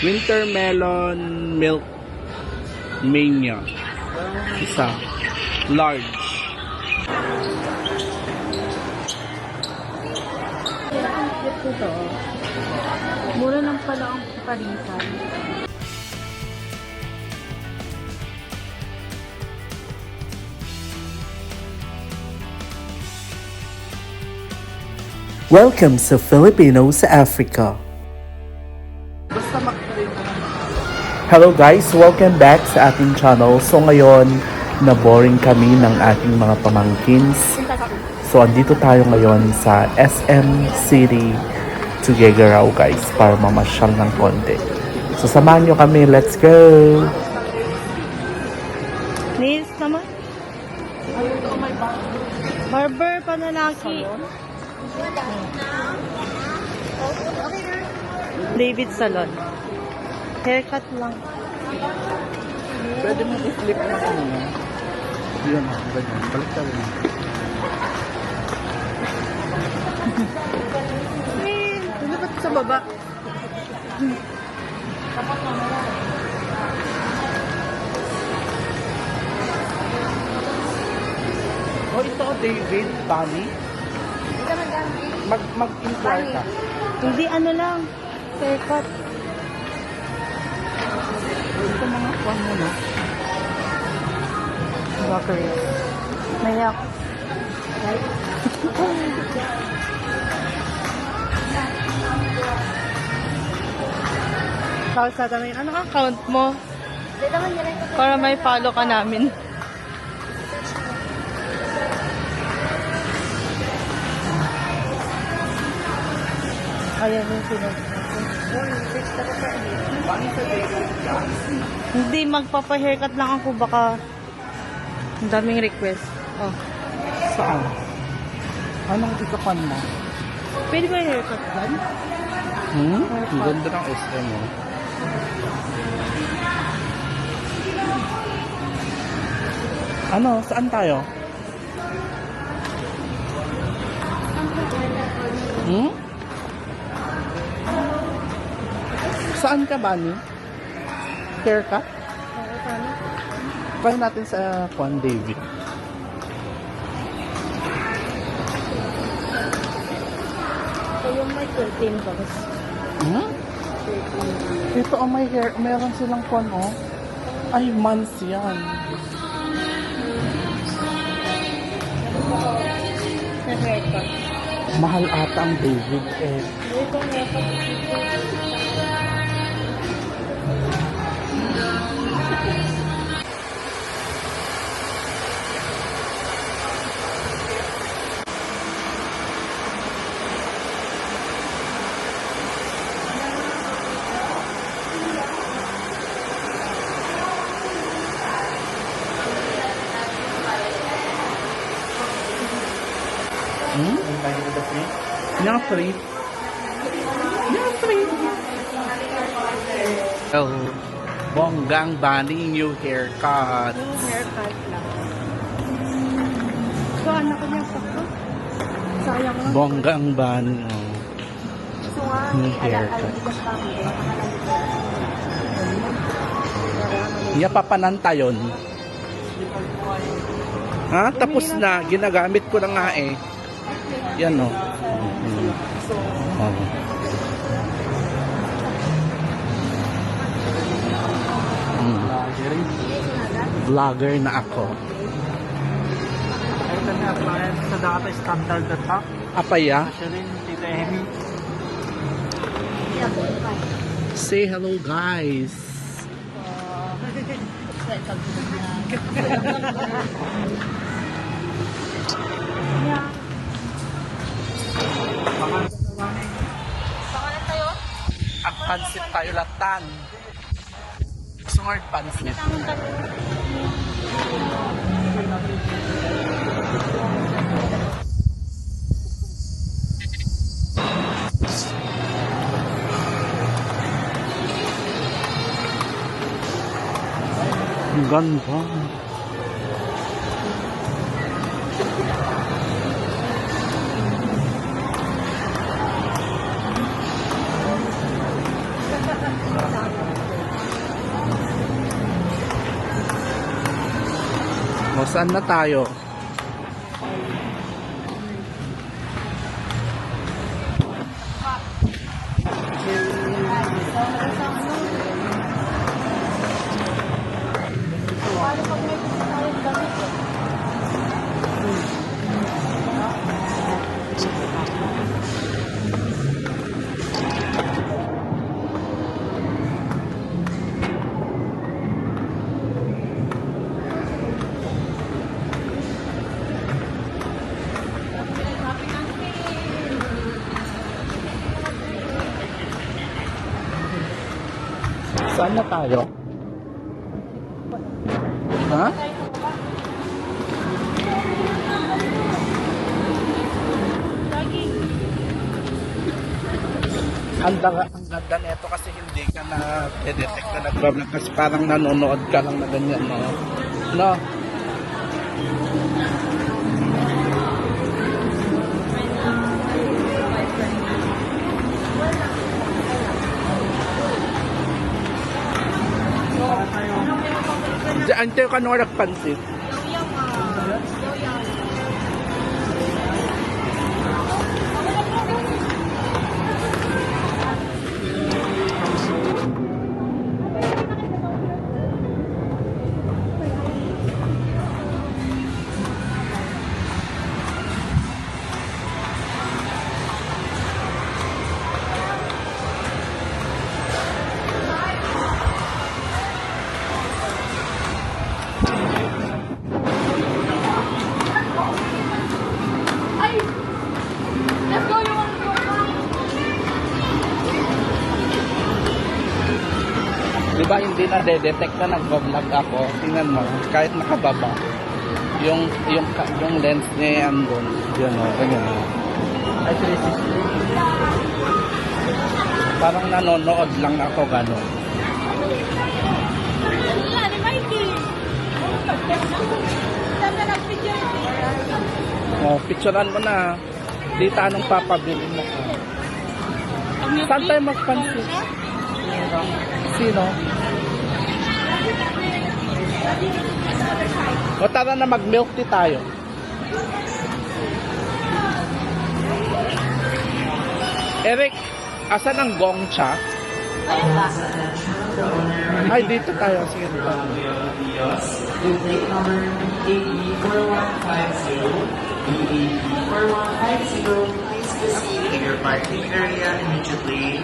Winter melon milk mania. Isa. Large. Ito. Mura lang pala ang parisan. Welcome sa Filipino sa Africa. Basta Hello guys, welcome back sa ating channel. So ngayon, na-boring kami ng ating mga pamangkins. So andito tayo ngayon sa SM City Tuguegarao guys para mamasyal ng konti. So samahan nyo kami, let's go! Nails naman? Barber panalaki. David Salon. Haircut lang. pwede mo i-flip na ano. Yun o, ganyan. Balik tayo na. Ano ba sa baba? Oh, ito David, Bani. Mag-inquire ka. Hindi ano lang. Haircut. Ito mga kwan mo na. Bakit? Mayak. Tapos tatanungin, ano account mo? Para may follow ka namin. Ayan yung sinabi. Hindi, magpapa-haircut lang ako. Baka ang daming request. Oh. Saan? Anong ikakwan mo? Pwede ba yung haircut dyan? Ang ganda ng SM mo. Ano? Saan tayo? Saan ka, Bani? Haircut? Try natin sa Juan David. So, yung may 13 bucks. Ito ang may hair. Meron silang Juan, oh. Ay, months yan. Sa haircut. Mahal ata ang David, eh. Ito ang haircut. Yung free. Yung free. Oh, bonggang Bani new haircut. Yung haircut lang. So, anak ko niya sakto. Sayang lang. Bonggang Bani, oh. So, nga, New haircut. Niya papanantayon. Ha? Tapos na. Ginagamit ko na nga eh. Yan, oh. Oh. Vlogger na ako. Ito na appliance sa data standard at top. Apaya? Asherin, Tita Emi. Say hello, guys. Ang pansit tayo latan. Smart pansit. Ang ganda. O, saan na tayo? Saan na tayo? Ha? Ang ganda nito kasi hindi ka na detect na nag-vlog kasi parang nanonood ka lang na ganyan, no? No? Diyan tayo ka nung nagpansit. Di ba hindi na detect na nag-vlog ako? Tingnan mo, kahit nakababa. Yung lens niya yan doon. Yan o, ganyan o. Parang nanonood lang ako gano'n. Oh, picturean mo na. Dita anong papabili mo ka. Saan tayo magpansin? Sino? O tara na mag-milk tea tayo. Eric, asan ang Gongcha? Ay, dito tayo. Sige, dito. Plate number AE4150. AE4150. Please proceed in your parking area immediately.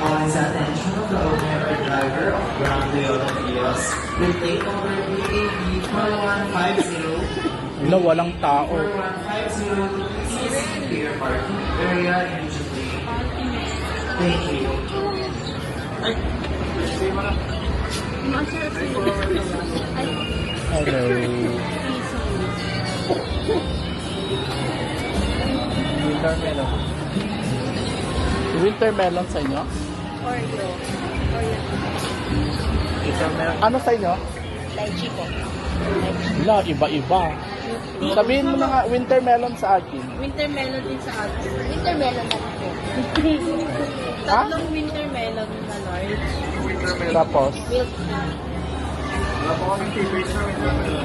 Calling sa attention of the owner or driver of Grand Toyota Vios. With plate number AE4150. No, walang tao. 4150. Please proceed to your parking area immediately. Thank you. Hello. Winter melon. Winter melon sa inyo? Oreo. Winter melon. Ano sa inyo? Lychee po. Wala, iba-iba. Sabihin mo na nga, winter melon sa akin. Winter melon din sa akin. Winter melon na po. Ha? Tatlong winter melon na large. Tapos, Milk. Wala po kaming favorites na winter melon.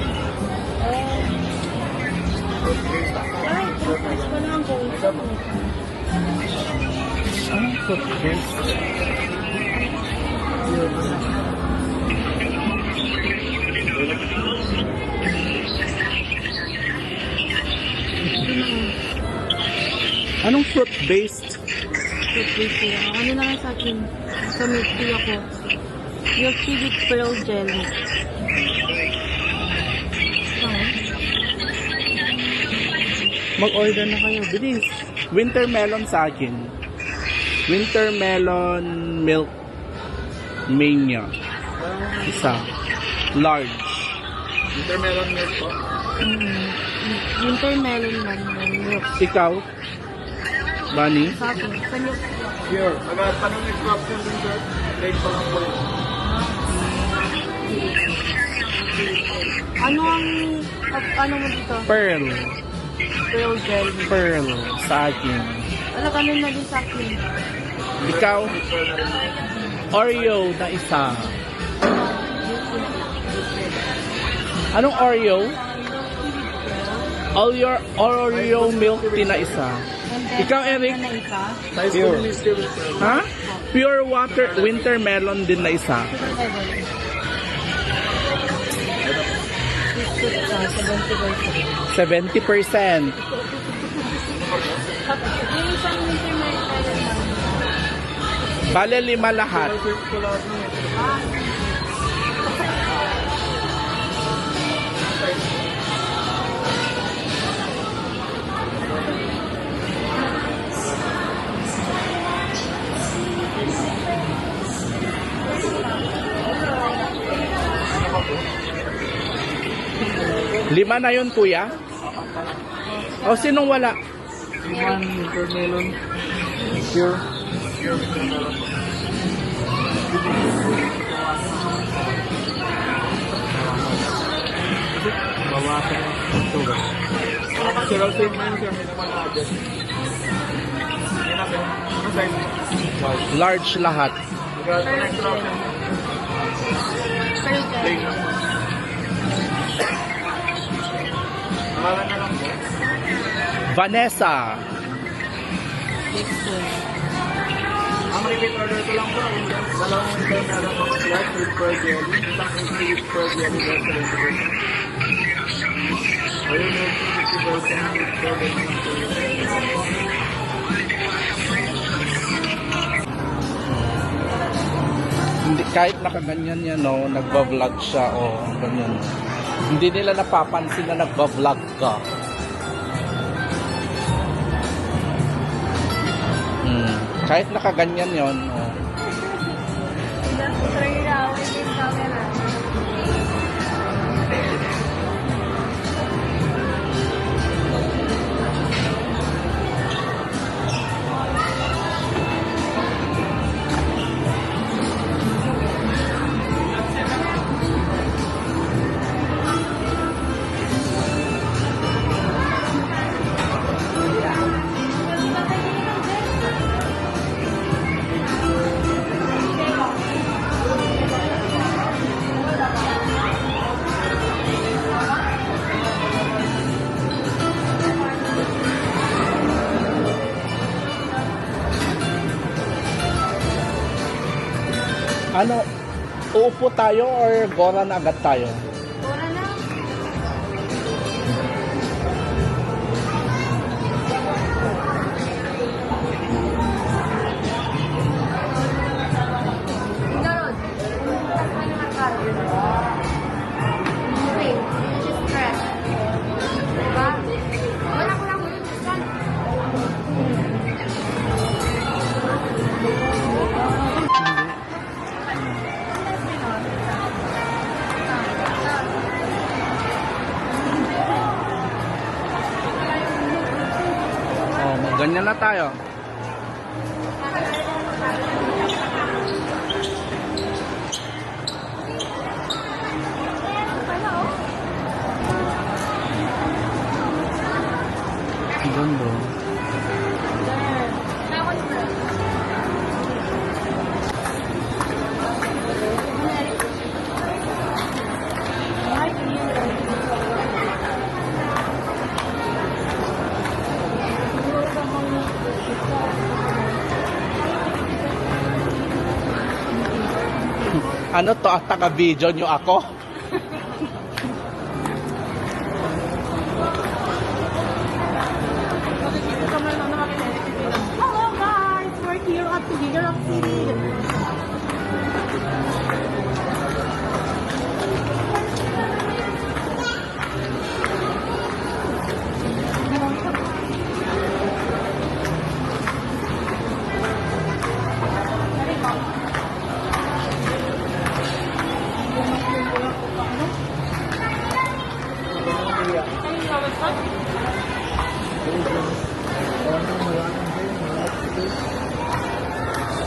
Ay, tapos pa naman po. anong fruit drink? Anong fruit-based? Toothpaste sila. Ano na lang sa akin? Sa milk tea ako. Milk tea with pearl jelly. Mag-order na kayo, bilis. Winter melon sa akin. Winter melon milk mania. Isa. Large. Winter melon milk po. Winter melon man ng milk. Ikaw? Bunny? Sa akin. Sa milk tea. Pure. Tanong next option din sir. Late pa lang po yun. Ano ang... ano mo dito? Pearl. Pearl jelly. Pearl sa akin. Wala kami na din sa akin. Ikaw? Oreo na isa. Anong Oreo? All your Oreo milk tea na isa. And then, Ikaw, Eric? Na isa. Size ko ni Mr. Ha? Pure water winter melon din na isa. Super level. Sweet siya, 70%. 70%. Yung isang winter melon lang. Bale 5 lahat. Search ko lahat ng ito. Lima na yun, kuya? O sinong wala? Iman, watermelon, pure. Bawasan ang sugar. Sir, I'll take mine, sir. May naman na-adjust. Yan na, sir. Ano size? Large lahat. Got an extra option. Plain lang. Pangalan na lang, sir. Vanessa. Ang repeat order ko lang po, dalawang winter melon flat with pearl jelly, isang easy with pearl jelly versus reservation. Ayun, 50% with pearl jelly. Hindi, kahit nakaganyan yan, no, nagbablog siya, o ganyan. Hindi nila napapansin na nagbablog ka. Kahit nakaganyan yon, o. Ano, uupo tayo or gora na agad tayo? Ora na. Garod. Ano ka karod? Okay, just press. Diba? Wala ko lang yun. Oh, ganyan na tayo. Ganda. Ano to, at taga-video nyo ako? Hello guys! We're here at the Europe City.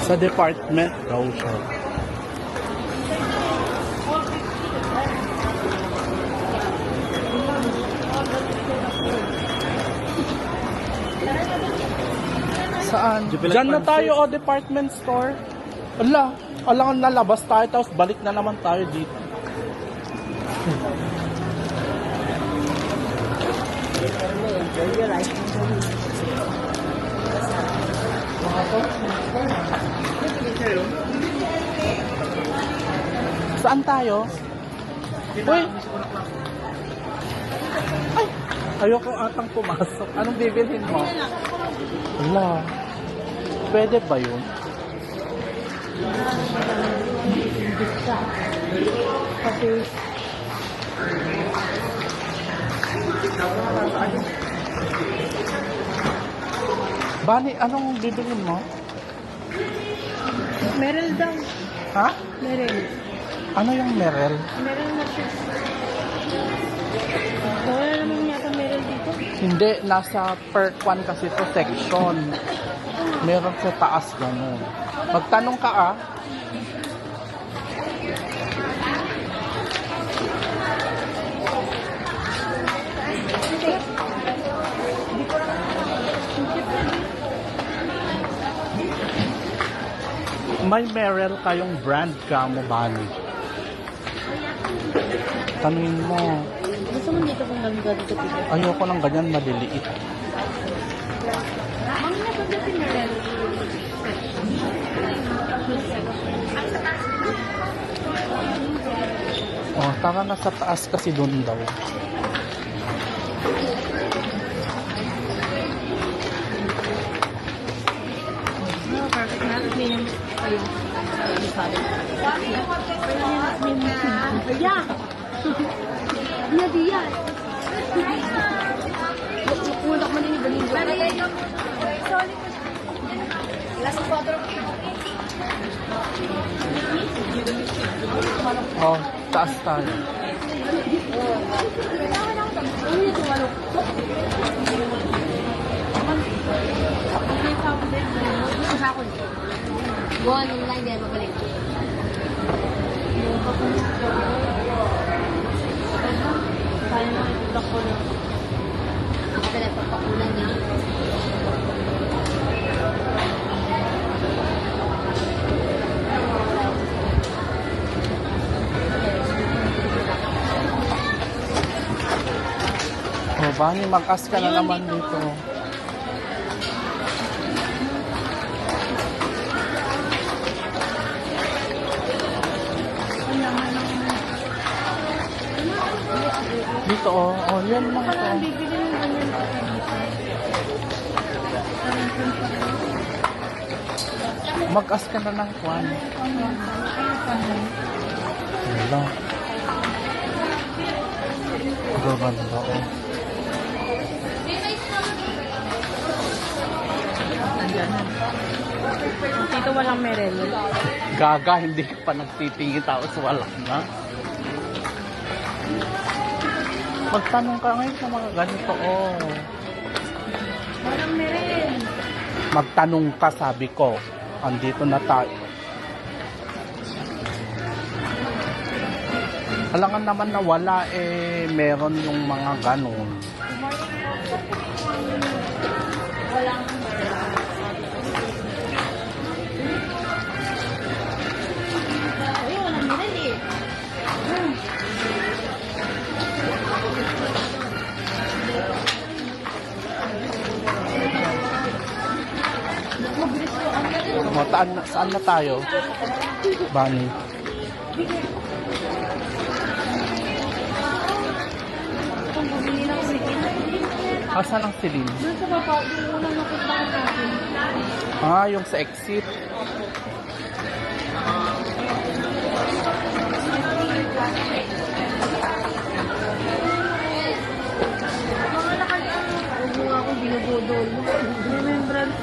Sa department daw siya. Saan? Diyan na tayo o department store. Alangan nalabas tayo tapos balik na naman tayo dito. Saan tayo? Uy! Ay! Ayoko atang pumasok. Anong bibilhin mo? Wala. Pwede ba yun? Kasi, Bani, anong bibilhin mo? Meryl daw. Ha? Meryl. Ano yung Merrell? Meryl na siya. Wala naman yata Meryl dito. Hindi, nasa per kwan kasi to section. Meron sa taas gano'n. Magtanong ka ah. May Merrell kayong brand ka mo bali. Tanungin mo. Gusto mo dito kung nagagawa dito dito? Ayoko ng ganyan maliliit. Ang nagagawa si Meryl. Oh, tara na sa taas kasi doon daw. No, perfect na. Minimum. Ayun. Yeah. Dia dia. Ulok man ini bening. Solid. Last photo. Oh, taas tayo. Go online din mabalik. Kaya na ito ko na. Kaya papakulan niya. Oh, Bani, mag-as ka na naman dito. Dito oh, oh yan mga to. Bibili ng ganyan. Mag-as ka na ng kwan. Wala. Gaganda oh. Dito walang Meryl. Gaga, hindi ka pa nagtitingin tapos wala na. Magtanong ka ngayon sa mga ganito oh. Walang Meryl. Magtanong ka, sabi ko. Andito na tayo. Alangan naman na wala eh, meron yung mga ganon. Walang Ay, walang Meryl eh. Saan na tayo? Bani. Kung bumili ng sikin. Asan ang silin? Doon sa baba, yung unang nakita ko sa akin. Ah, yung sa exit. Mga nakadaan. Huwag mo nga akong binubudol. Remembrance.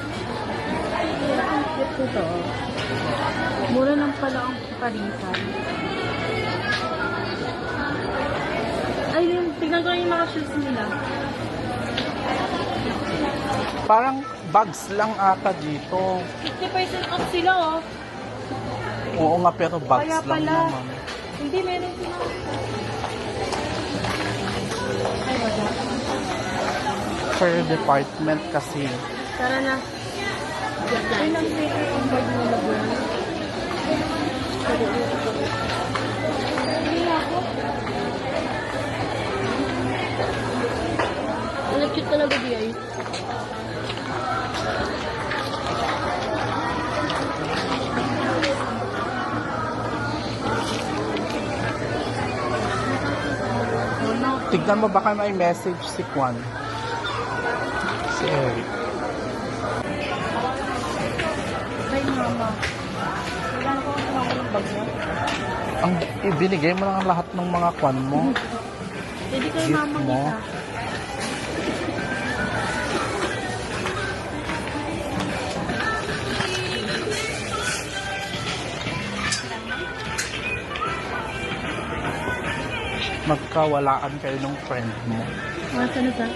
Ang cute ko to. Mura lang pala ang parisan. Ay, tingnan ko yung mga shoes nila. Parang bags lang ata dito. 50% off sila, oh. Oo nga, pero bags Kaya lang pala. naman. Hindi, meron sila. Ay, wala. Per department kasi. Tara na. Ay, nag-sticker ang bag nila ba? Hindi ako. Tignan mo baka may message si Kwan. Si Eric. Kay mama. Kailangan ko ang ng bag mo. Ang ibinigay mo lang lahat ng mga Kwan mo. Pwede kay Gift mama mo. kita. Magkawalaan kayo ng friend mo. Masa na ka?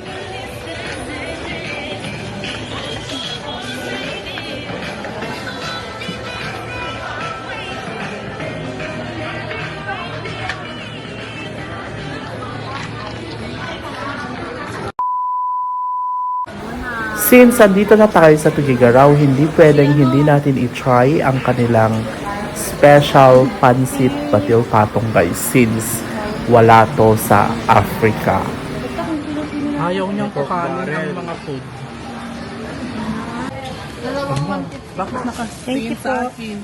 Since andito na tayo sa Tugigaraw, hindi pwedeng hindi natin i-try ang kanilang special pansit batil patong guys, since wala to sa Africa. Ayaw niyang kukanin ang mga food. Bakit Thank you nakatingin po. sa akin?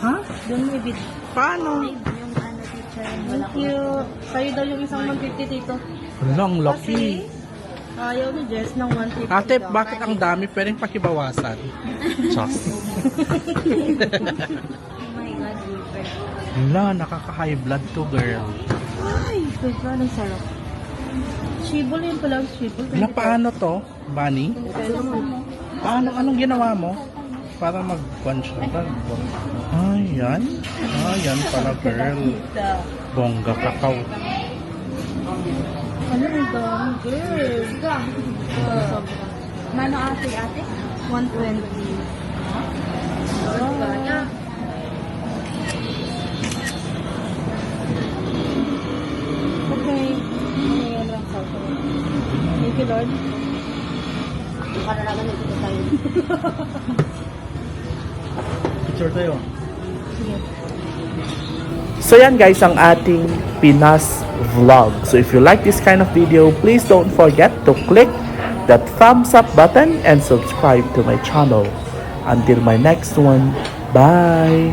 Ha? Doon may bid. Paano? Yung ano, teacher. Thank you. Kayo daw yung isang 150 dito. Lang, lucky. Ayaw ni Jess ng 150. Ate, bakit ang dami? Pwedeng pakibawasan. Diyos. Oh my God, Wilfer. Wala, nakaka-high blood to, girl. Ay, diba? Ang sarap. Shibol yun pala. Shibol. Wala, paano to, Bunny? Pero mo. Paano, anong ginawa mo? Para mag-one siya. Yan. Yan pala, girl. Bongga kakao. Ano yung dami, girl? Mano ate? 120. Okay. Ngayon lang sa ako. Thank you, Lord. Para naman dito tayo. Picture tayo. Sige. So yan guys ang ating Pinas vlog. So if you like this kind of video, please don't forget to click that thumbs up button and subscribe to my channel. Until my next one, bye!